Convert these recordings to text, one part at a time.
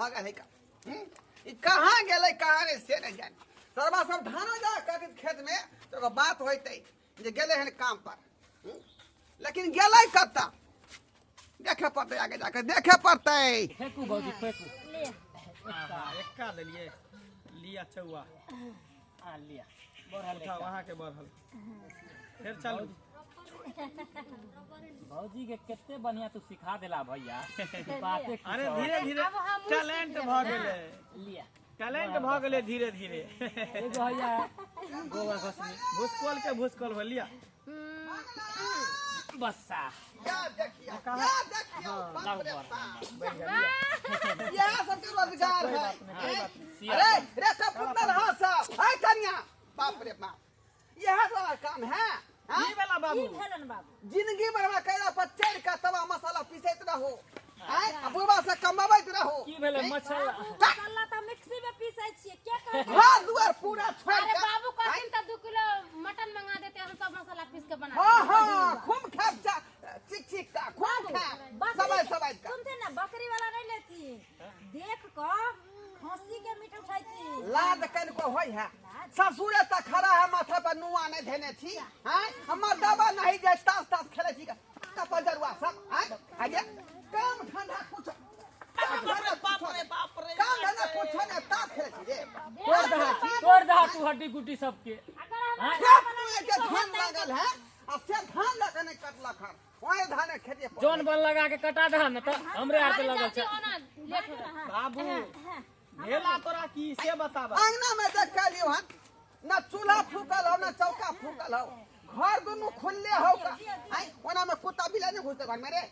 भागा है का कहाँ गेले कहाँ रे से नहीं जाने सरबा सब धानो जा के खेत में तो बात होते जे गेले हैं काम पर लेकिन गेले कत्ता देखे पड़ते आगे जाके देखे पड़ते फेंकू भौजी फेंकू एक्का ले लिए लिया चौआ आ लिया बढ़ल उठा वहां के बढ़ल फिर चलू भौजी के कितने बढ़िया तू सिखा देला भैया बातें अरे धीरे धीरे टैलेंट भ गेले लिया टैलेंट भ गेले धीरे धीरे एगो भैया गोबर घसनी भूसकोल हो लिया बस्सा या देखिए बाप रे बाप यह सब के रोजगार है अरे रे सब पुत्र रहा सब है कन्या बाप रे बाप यह वाला काम है ई वाला बाबू जिंदगी भर में कैला पर चढ़ का तवा मसाला पीसैत रहो हैं अबुरबा से कमाबैत रहो की भेले मसाला मसाला त मिक्सी में पीसै छियै के करे घर दुआर पूरा छोड़ अरे के बाबू कहथिन त 2 किलो मटन मंगा देते हम सब मसाला पीस के बना हां हां खूब खाब जा चिक का खूब खा समय का सुनते ना बकरी वाला नहीं लेती देख क खसी के मीट उठाई थी लाद कन को होय है ससुरे त खड़ा है माथा पर नुआ नहीं देने थी हैं हमर दबा नहीं जे तास खेले छी का पजरवा सब हैं आगे काम धंधा कुछ बाप रे काम धंधा कुछ नहीं तास खेले छी रे तोड़ दहा तू हड्डी गुड्डी सबके खेत में के धान लागल है अब से धान लगा नहीं कटला खर ओए धान खेती जोन बन लगा के कटा दहा न त हमरे हाथ पे लगल छ लेट हो रहा बाबू भेला तोरा की से बताबा अंगना में देख के लियो हन ना चूल्हा फूकल हो ना चौका फूकल हो घर दोनों खुले हो का आई ओना में कुत्ता बिलाई नहीं घुसते घर में रे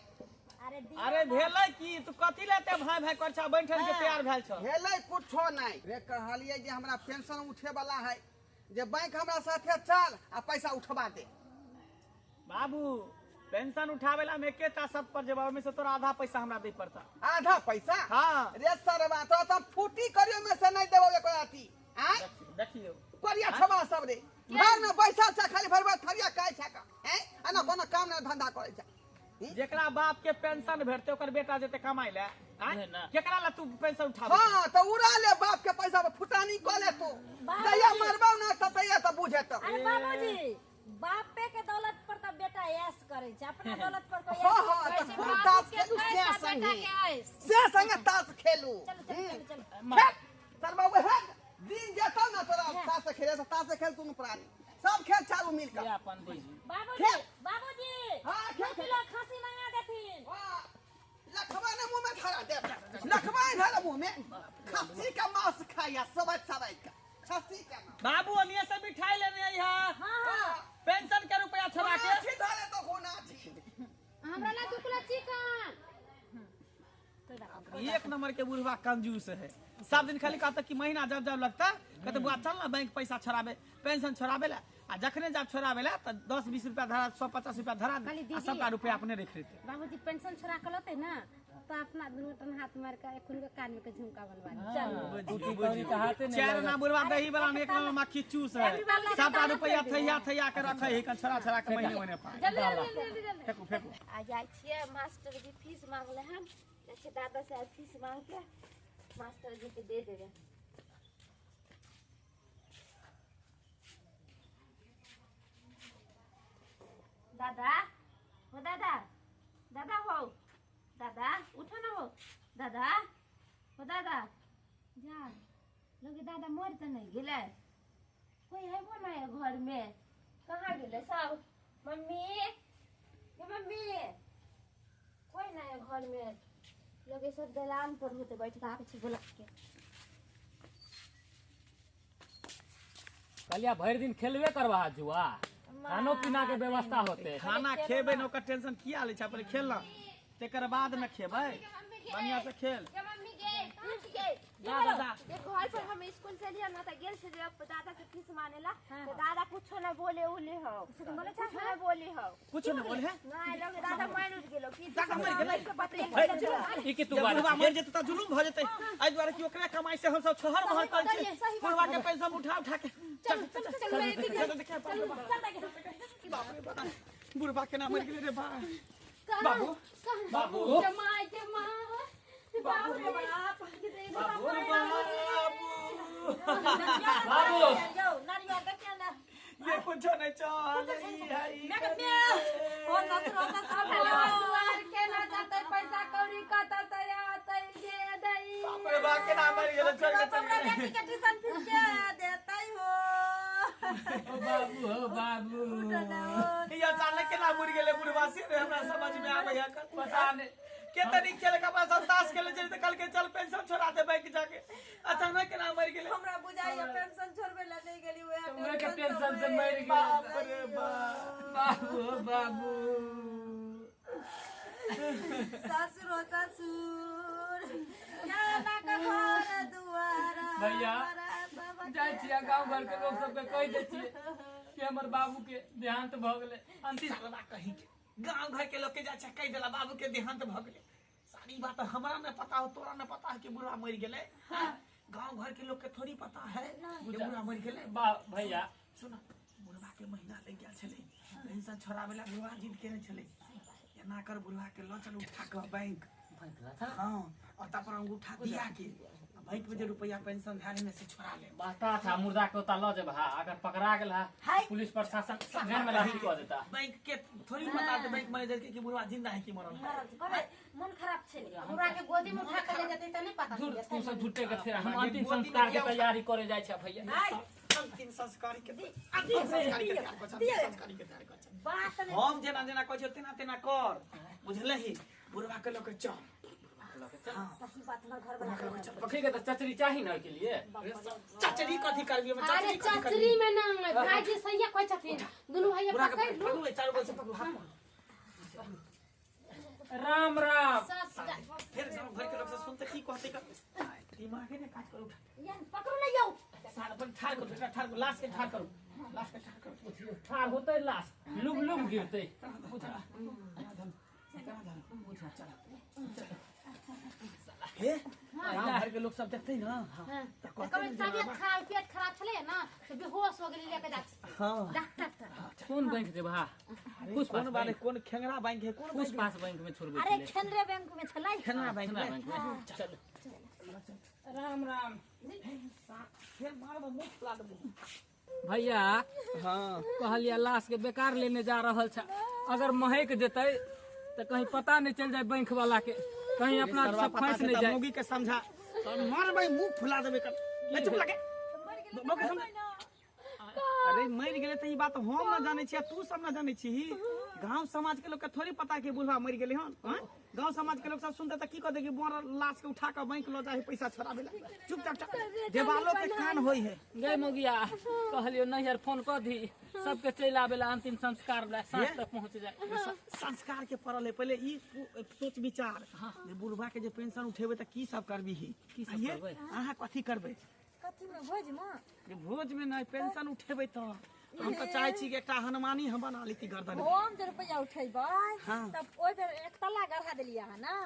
अरे भेलै की तू कथि लेते भाई भाई करछा बैठल के तैयार भेल छ हेलै कुछो नहीं रे कहलिए जे हमरा पेंशन उठे वाला है जे बैंक हमरा साथे चल आ पैसा उठवा दे बाबू पेंशन उठावेला में केटा सब पर जवाब में से तोरा आधा पैसा हमरा दे पड़ता आधा पैसा हां रे सरवा तो तुम फूटी करियो में से नहीं देबो एको आती हैं देखियो करिया छबा सब रे घर में पैसा छ खाली भरवा थरिया काहे छ का हैं आना कोनो काम ना धंधा करे छ जेकरा बाप के पेंशन भेटते ओकर बेटा जेते कमाई ले केकरा ला तू पेंशन उठावे हां तो उड़ा ले बाप के पैसा पे फुटानी क ले तो दया मरबौ ना त तया त बुझे त अरे बाबूजी बाप पे के दौलत पर त बेटा ऐश करे छै अपना दौलत पर कोई हां ऐश हां करे तो छै ताश खेलू बेटा के ऐश से संगे ताश खेलू चल सर बाबू है दिन जतो ना तोरा ताश खेले त ताश खेल तू प्राणी सब खेल चालू मिल के अपन दीजी बाबूजी हां 2 किलो खसी मंगा देथिन लखवा ने मुंह में धरा दे लखवा धरा मुंह में खस्सी का मांस खाया सबज का खस्सी का बाबू अनिया से मिठाई लेने आई हां हां पेंशन के रुपया छवा के छी धरे तो होना छी हमरा ला 2 किलो चिकन एक नंबर के बुढ़वा कंजूस है सब दिन खाली कहता कि महीना जब जब लगता कहते बुआ चल ना बैंक पैसा छोड़ाबे पेंशन छोड़ाबे ला आ जखने जब छोड़ाबे ला त 10-20 रुपया धरा 150 रुपया धरा आ सबका रुपया अपने रख लेते बाबूजी पेंशन छोड़ा के लते ना तो अपना दोनों टन हाथ मार के एखन के कान में के झुमका बनवा चल बूटी बूटी कहाते नहीं चार ना बुढ़वा दही वाला एक नंबर मक्खी चूस है सबका रुपया थैया के रखे है छोड़ा के महीने महीने पाए जल्दी फेंकू फेंकू आ जाए छिए मास्टर जी फीस मांगले हम जैसे दादा से फीस मांग के मास्टर जी के दे देवे दादा हो दादा हो दादा उठो ना हो दादा जा लोगे दादा मर तो नहीं गेले कोई है वो ना घर में कहाँ गेले सब मम्मी कोई ना है घर में लोग सब दलान पर होते बैठ के आके बोला के कलिया भर दिन खेलबे करवा जुआ खानो पीना के व्यवस्था होते खाना खेबे न ओकर टेंशन किया ले छै पहले खेलना तेकर बाद में खेबै बढ़िया से खेल दादा घर पर हम स्कूल से लिया ना त गेल से दादा के फीस मानेला तो दादा कुछ ना बोले हो कुछ ना बोले हो कुछ न बोले है ना लोग दादा मार उठ गेलो की दादा मर गेलै के बतले ई की तू बुढ़वा बात मर जेते त जुलूम भ जेते एहि दुआरे कि ओकरा कमाई से हम सब छोहर महर कर छै बुढ़वा के पैसा उठा के चल बुढ़वा के नाम मर गेलै रे बाबू बाबू जमाई के मां बाबू ये कुछ नहीं चाह रही है पैसा कौड़ी कत बाप रे बा के नाम मर गेल छोड़ के चल गेल ट्यूशन फीस के देते हो ओ बाबू हो बाबू ये अचानक के नाम मर गेले बुढ़वा से हमरा समझ में आवे है पता नहीं के तनी खेले का पास ताश खेले चल कल के चल पेंशन छोड़ा दे बैंक जाके अचानक के नाम मर गेले हमरा बुझाइए पेंशन छोड़बे ला नहीं गेली तुम्हें के टेंशन से मर गई बाप रे बाप बाबू हो बाबू ससुर हो ससुर जाना का घर दुआरा भैया जाय छिया गांव घर के लोग सब के कह दे छिए कि हमर बाबू के देहांत भ गेले अंतिम साला कहीं के गांव घर के लोग के जा कह देला बाबू के देहांत भ गेले सारी बात हमरा न पता हो तोरा न पता है कि बुढ़वा मर गेले गांव घर के लोग के थोड़ी पता है कि बुढ़वा मर गेले भैया सुन बुढ़वा के महीना लग गेल छले पेंशन छोड़ावे ला बुढ़वा जिद केने छले एना कर बुढ़वा के लो चल उठा के बैंक हां और तापर अंगूठा दिया के बैंक में जे रुपया पेंशन धारे में से छोड़ा ले बाता था मुर्दा के उता ल जेबा अगर पकड़ा गेल है पुलिस प्रशासन जेल में लाही कर देता बैंक के थोड़ी बता दे बैंक मैनेजर के कि बुढ़वा जिंदा है कि मरल है मन खराब छे हमरा के गोदी में उठा के ले जते त नहीं पता झूठ तू सब झूठे के फिर हम अंतिम संस्कार के तैयारी करे जाय छै भैया अंतिम संस्कार के तैयारी कर बात नहीं हम जेना जेना कहै छ तेना तेना कर बुझलही बुढ़वा के लोग चल सही बात ना घर वाला ठीक है तो चचरी चाहिए ना के लिए चचरी कथी करबी हम अरे चचरी में ना भाईजी सैया कोई छथिन दुनु भैया बुढ़वा के पकड़ लो पकड़ू चार बजे पकड़ू हाथ राम राम फिर सब घर के लोग से सुनते की कहते का दिमाग ने काज करू ये पकड़ो नहीं जाओ सारा पर ठाड़ को बेटा ठाड़ को लाश के ठाड़ करू लाश के ठाड़ करू ठार होते लाश लुब लुब गिरते बुझा हे गांव घर के लोग सब देखते ना त कभी तबियत खराब पेट खराब छले ना तो बेहोश हो गेली लेके जा हां डॉक्टर तर कौन बैंक दे भा कौन बारे कौन खेंगरा बैंक है कौन पुष पास बैंक में छोड़बे अरे केंद्रीय बैंक में छलाई खेंगरा बैंक केनरा में बैंक में चल राम राम फिर मारब मुंह फुला देबो भैया हां कहलिया लाश के बेकार लेने जा रहल छ अगर महक जेतै तो कहीं पता नहीं चल जाए बैंक वाला के कहीं अपना सब फंस नहीं जाए मुगी के समझा मार भाई मुंह फुला देबे कर ले चुप लगे मुगी समझा अरे मर गेले त ई बात हम ना जाने छी तू सब ना जाने छी गांव समाज के लोग के थोड़ी पता कि बुढ़वा मर गेले हन गांव समाज के लोग सब सुनते त की कहते कि बोर लाश के उठा के बैंक लो जाए पैसा छोड़ाबे ला चुपचाप देवालो के कान होई है गए मोगिया कहलियो नहीं यार फोन कर दी सबके चल आवेला अंतिम संस्कार ला सांझ तक पहुंच जाए संस्कार के पड़ल है पहले ई सोच विचार जे बुढ़वा के जे पेंशन उठेबे त की सब करबी ही की सब करबै अहाँ कथी करबै कथी में भोज में जे भोज में नहीं पेंशन उठेबे त हम तो चाहे छी कि एकटा हनुमानी हम बना लेती गर्दन में हम जे रुपया उठेबै हाँ। तब ओइ बेर एक तल्ला गढ़ा देलिया है ना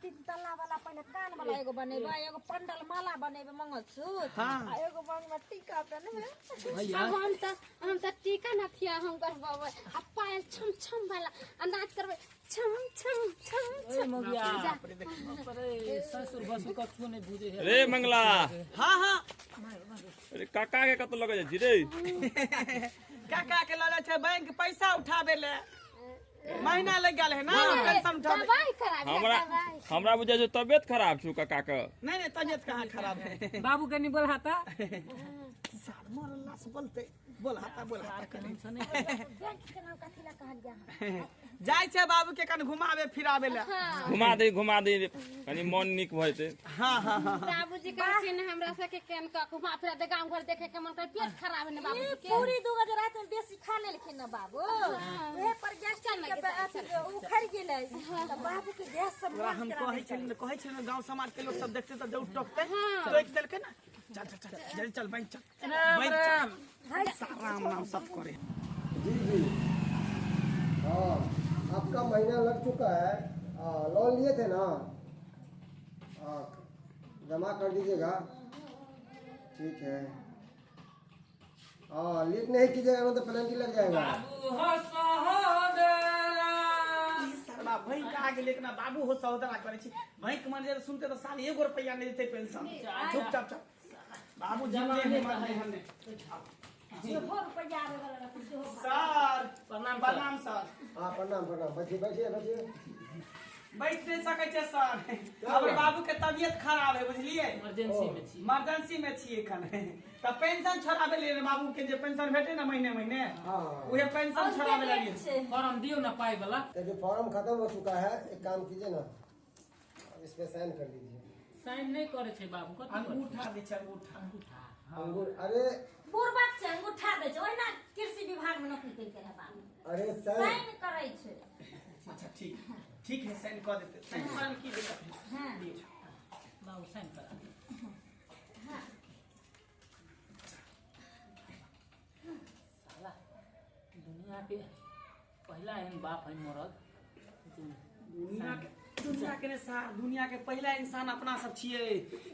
तीन तल्ला वाला पहले कान वाला एगो बनेबै एगो पंडल माला बनेबै मंगलसूत्र हाँ। आ एगो मांग में टीका पहनबै भैया हम त टीका न थिया हम करबावे आ पायल छम छम वाला अंदाज करबे छम छम छम ए मोगिया अरे ससुर भसुर का क्यों नहीं बुझे है रे मंगला हाँ हाँ अरे काका के कत लगे छी रे काका के लाले छे बैंक पैसा उठाबे ले महीना लग गेल है ना पेंशन उठाबे दवाई कराबे हमरा हमरा बुझे जो तबियत खराब छु काका के नहीं नहीं तबियत कहाँ खराब है बाबू के नहीं बोल हाता मरला से बोलते बोल हाथा बैंक के नाम कथी ला कहल गया जाय छे बाबू के कन घुमावे फिरावे ले घुमा दे कनी मन निक भइते हाँ हाँ हाँ बाबूजी कहथिन हमरा से के केन का घुमा फिरा दे गांव घर देखे के मन कर पेट खराब है ने बाबूजी के पूरी 2 बजे रात में बेसी खा लेलखिन ना बाबू ओहे पर गैस के उखड़ गेलै त बाबू के गैस सब ओकरा हम कहै छे गांव समाज के लोग सब देखते तो दौड़ टोकते तो एक देलके ना चल चल चल जल्दी चल बैंक चल बैंक चल राम नाम सब करे जी जी हाँ आपका महीना लग चुका है लोन लिए थे ना जमा कर दीजिएगा ठीक है लेट नहीं कीजिएगा ना तो पेनल्टी लग जाएगा बाप भाई का आगे लेकिन बाबू हो सौदा करे छी भाई के मन जे सुनते तो साल 1 रुपया नहीं देते पेंशन चुप चाप चुप बाबू जमाने में हमने सर प्रणाम सर हाँ प्रणाम प्रणाम, बैठिए बैठिए बैठिए। बैठ नहीं सके छे सर हमर बाबू के तबियत खराब है बुझलिए इमरजेंसी में छी एखन त पेंशन छोड़ाबे ले बाबू के जे पेंशन भेटे ना महीने महीने हाँ उहे पेंशन छोड़ाबे लगे फॉर्म दियो ना पाई वाला। देखिए फॉर्म खत्म हो चुका है, एक काम कीजिए ना, अब इस पे साइन कर लीजिए। साइन नहीं करे छे बाबू कथि अंगूठा दे छै अंगूठा अंगूर अरे बुढ़बाक छै अंगूठा दै छै ओहिना कृषि विभाग में नौकरी करि के है बाबू अरे साइन करै छै। अच्छा ठीक है साइन कर देते साइन करने की दिक्कत है हां बाबू साइन करा साला दुनिया के पहला एहन बाप है मरद दुनिया के सार दुनिया के पहला इंसान अपना सब छिए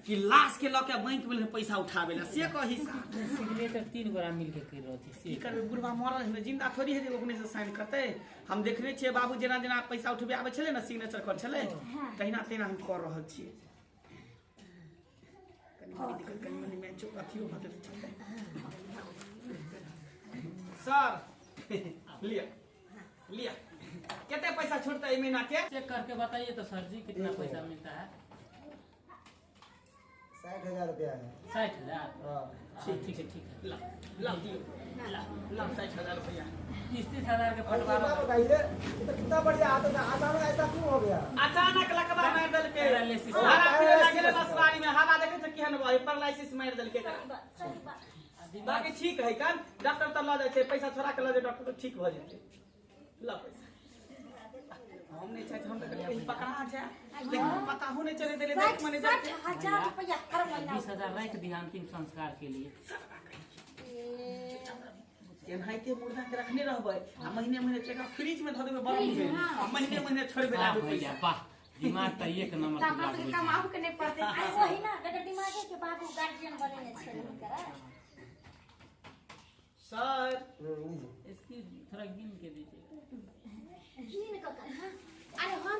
कि लाश के लके बैंक में पैसा उठावे ला से कही सा सिग्नेचर 3 गोरा मिल के कर रहती की करबे बुढ़वा मरल है जिंदा थोड़ी है जे ओकने से साइन करते। हम देखने छिए बाबू जेना जेना पैसा उठबे आवे छले ना सिग्नेचर कर छले तहिना तेना हम कर रहल छिए। कनी में चुप अथियो भते चलते सर लिया कितने पैसा छूटता है महीना के चेक करके बताइए तो सर जी कितना पैसा मिलता है। 60,000 रुपया है। 60,000 हाँ ठीक है ला 60,000 रुपया 30,000 के और फटवा कितना बताइए, तो कितना बढ़िया आता था, अचानक ऐसा क्यों हो गया? अचानक लकवा मार दल के पैरालिसिस। हवा फिरे लागले बसवारी में हवा देखे त केहन भाई पैरालिसिस मार दल के बाकी ठीक है कान डॉक्टर त ल जाय छै पैसा छोड़ा के ल जाय डॉक्टर तो ठीक भ जेते ला पैसा हम नहीं चाहते हम तो कहीं पकड़ा जाए लेकिन पता हो नहीं चले देले बैंक मैनेजर के 60,000 रुपया हर महीना 20,000 रख दिया अंतिम संस्कार के लिए। एनाइते मुर्दा के रखने रहबै आ महीने महीने चेक फ्रिज में ध देबै बरफ में आ महीने महीने छोड़बै वाह लाबे भैया पैसा वाह दिमाग त एक नंबर के बात होई छै। कमाऊ के नहीं पड़ते आई वही ना अगर दिमागे के बाबू गार्जियन बनेने छै करा सर लीजिए। इसकी थोड़ा गिन के दीजिए। हीन का अरे हम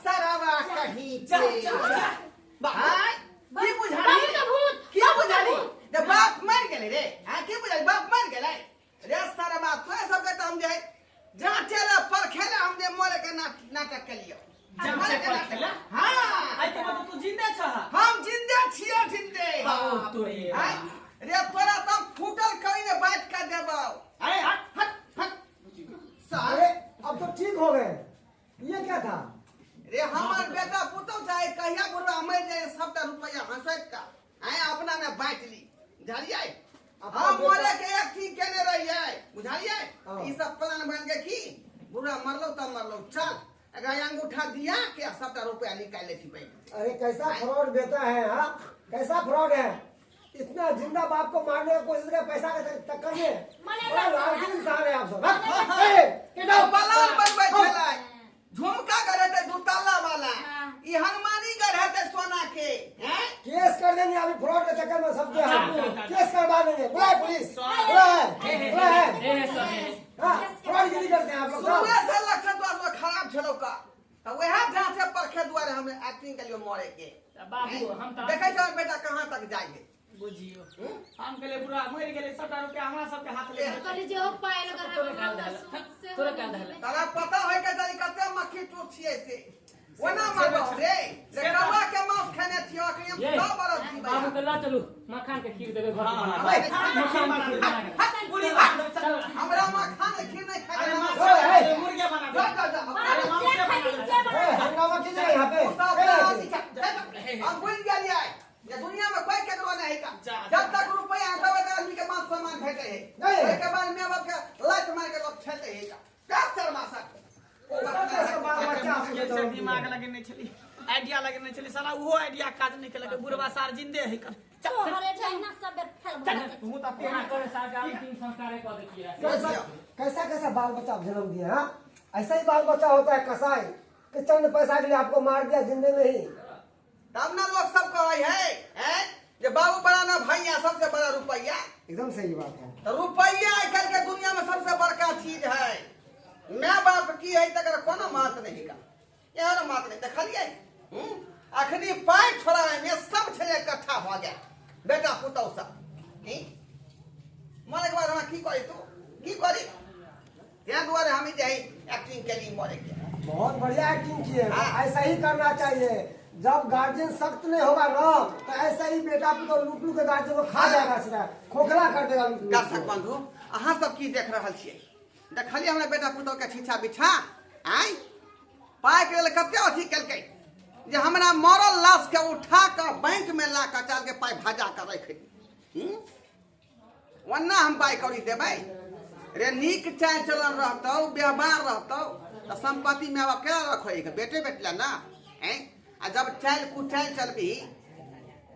सरवा कहीं जा पे भाई की बुझाली की बुझाली जब बाप मर गेले रे हां की बुझाली बाप मर गेले रे सरवा तो सब के हम जे जांचेला परखेला हम जे मोरे के नाटक के लियो जब से पर खेला हां आई के मतलब तू जिंदा छ हम जिंदे छियो जिंदे बाप तो रे रे तोरा तब फूटल कहीं ने बात कर देबो अरे हट अरे अब तो ठीक हो गए, ये क्या था? रे हमार बेटा पुतौ चाहे कहिया बुढ़वा मर जाए सबटा रुपया हंसैत का आए अपना में बांट ली बुझालिए हम मोरे के एक ठीक केने रहिए बुझालिए ई सब प्लान बन के की बुढ़वा मरलो त मरलो चल अगर अंगूठा दिया के सबटा रुपया निकाल ले छी बैंक। अरे कैसा फ्रॉड बेटा है, हाँ कैसा फ्रॉड है, इतना जिंदा बाप को मारने की कोशिश कर पैसा के चक्कर में बड़ा लालची इंसान है आप सब। केटा प्लान बनबै छलै झुमका गढ़ते दुताला वाला ई हनुमानी गढ़ते सोना के हैं केस कर देंगे अभी फ्रॉड के चक्कर में सबके हाथ केस करवा देंगे। बुलाए पुलिस बुलाए हाँ फ्रॉड गिरी करते हैं आप लोग सब। शुरुए से लक्षण तो आप खराब छलो का तो वह जांच से परखे द्वारे हम एक्टिंग के लिए मोरे के बाबू हम त देखे छ बेटा कहां तक जाइए बुझियो हम केले बुढ़ा मर गेले 100 रुपया हमरा सब के हाथ ले कली जे ओ पायल तोरे काल दहले तोरे काल दहले तारा पता होय के जानी कते मक्खी टूट छिए से ओना मारो रे रे कवा के मांस खाने छियो कि हम 100 बरस छी बाबू के ला चलू मखान के खीर देबे घर में बना पूरी बात हमरा मखान के खीर नहीं खाए अरे मुर्गा बना दे अरे मांस बना दे हंगामा कीजिए यहाँ पे। हम भूल गेलिए ये दुनिया में कोई केकरो नहीं का जब तक रुपया हटावे के आदमी के मान सम्मान भेटे है ओए के बाद में बाप के लात मार के लोग खेलते है का शर्मा सा दिमाग लगे नहीं चली आइडिया लगे नहीं चली साला वो आइडिया काज नहीं के लगे बुढ़वा सार जिंदे है कर तोहरे जहिना सब फेल भर तू त तेना करे साथ अंतिम संस्कार कर देखिए। कैसा कैसा बाल बच्चा जन्म दिया, हाँ ऐसा ही बाल बच्चा होता है कसाई कि चंद पैसा के लिए आपको मार दिया जिंदे में ही। तब ना लोग सब कहे है जे बाबू बड़ा ना भैया सबसे बड़ा रुपया एकदम सही बात है। तो रुपया आजकल के दुनिया में सबसे बड़का चीज है मैं बाप की है तकर कोनो मात नहीं का यार मात नहीं देखलिए अखनी पाय छोड़ा में सब छले इकट्ठा भ गया बेटा पुतौ सब मरे के बाद हम की करी तू की करी त्या द्वारे हम जाई एक्टिंग के लिए मरे के बहुत बढ़िया एक्टिंग किए हाँ। ऐसा ही करना चाहिए। जब गार्जियन सख्त नहीं होगा ना तो ऐसा ही बेटा पुतो लुक लुक के गार्जियन को खा जाएगा, सीधा खोखला कर देगा। दर्शक बंधु अहाँ सब की देख रहा छियै देखलिए हमरा बेटा पुतौ के छीछा बिछा आय पाय के लेल कते अथी केलकै जे हमरा मरल लाश के उठा के बैंक में ला के चाल के पाय भाजा के रख दी वन्ना हम पाय कौड़ी देबै रे नीक चाल चलन रहतौ व्यवहार रहतौ तो संपत्ति में अब क्या रखो बेटे बेटला ना हैं आ जब चाल कुचाल चलबी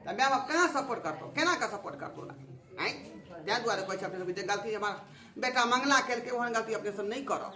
तो मैं अब कहाँ सपोर्ट करतो केना का सपोर्ट करतो ना हैं त्या द्वारे कोई अपने गलती हमारा बेटा मंगला करके वहन गलती अपने सब नहीं करो।